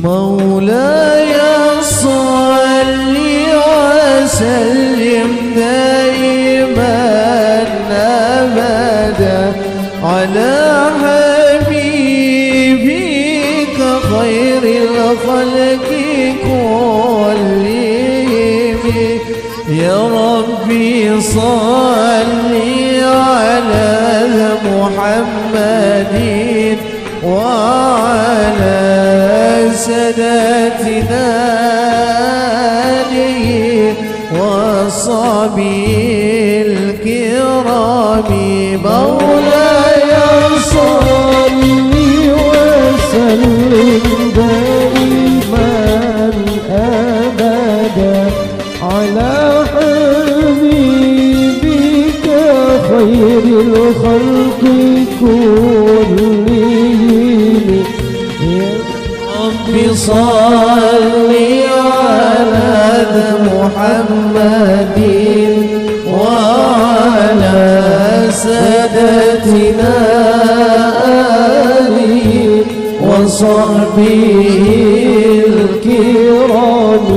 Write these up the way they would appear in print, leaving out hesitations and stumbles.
مولاي صل وسلم دائما أبدا على حبيبك خير الخلق كلهم. يا ربي صل على محمد وعلى سادتنا وصحبه الكرام. مولاي صل وسلم دائما أبدا على حبيبك خير الخلق كلهم. يا رب صل على محمد وعلى سادتنا وصحبه الكرام.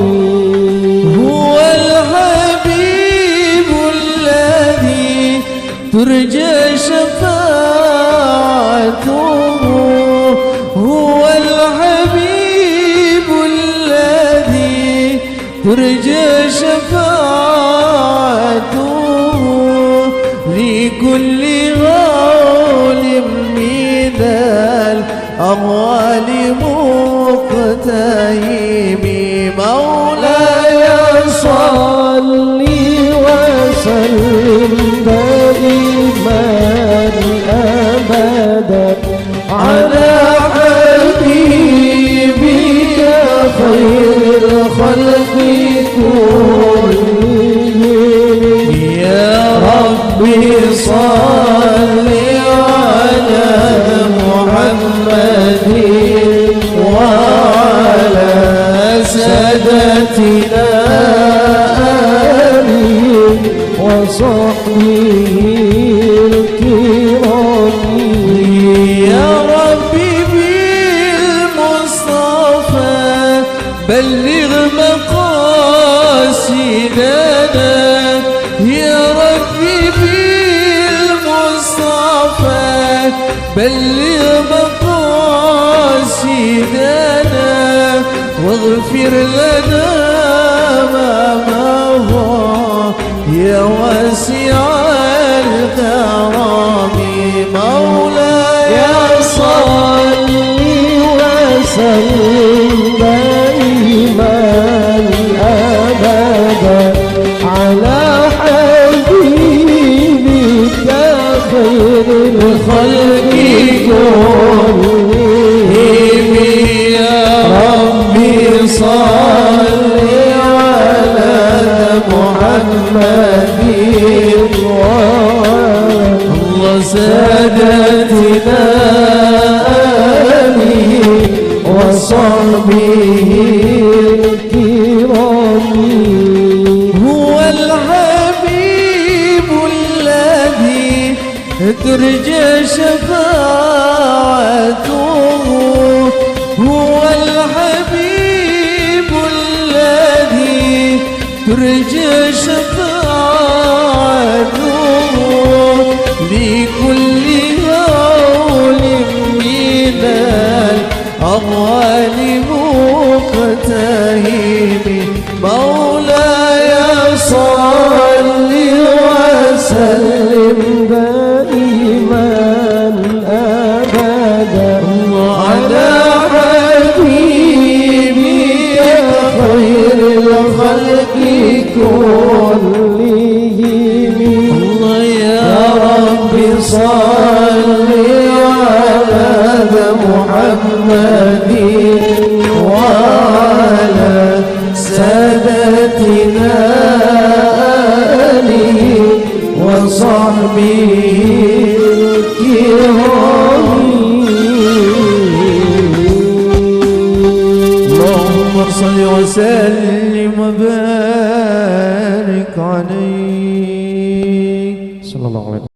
هو الحبيب الذي ترجى شفاعته، هو الحبيب الذي ترجى شفاعته لكل غول من الأموال مقتهم. مولاي صل وسلم دائما أبدا على حبيبك خير الخلق كلهم. يا ربي صل على محمد وعلى سادتنا وصحبه الكرام. يا ربي بالمصطفى بلغ مقاصدنا، يا ربي بالمصطفى بلغ مقاصدنا واغفر لنا ما مضى يا واسع الكرم. مولاي صل وسلم دائما أبدا على حبيبك خير الخلق كلهم. يا ربي صل على محمد الله سادتنا وصحبه الكرام. هو الحبيب الذي ترجى شفاعته، هو الحبيب الذي ترجى شفاعته لكل هول من الأموال مقتهم. مولاي صل وسلم دائما أبدا على حبيبك خير الخلق كلهم. الله يا رب صل على محمد وعلى سادتنا وصحبه الكرام. اللهم صل وسلم وبارك عليه.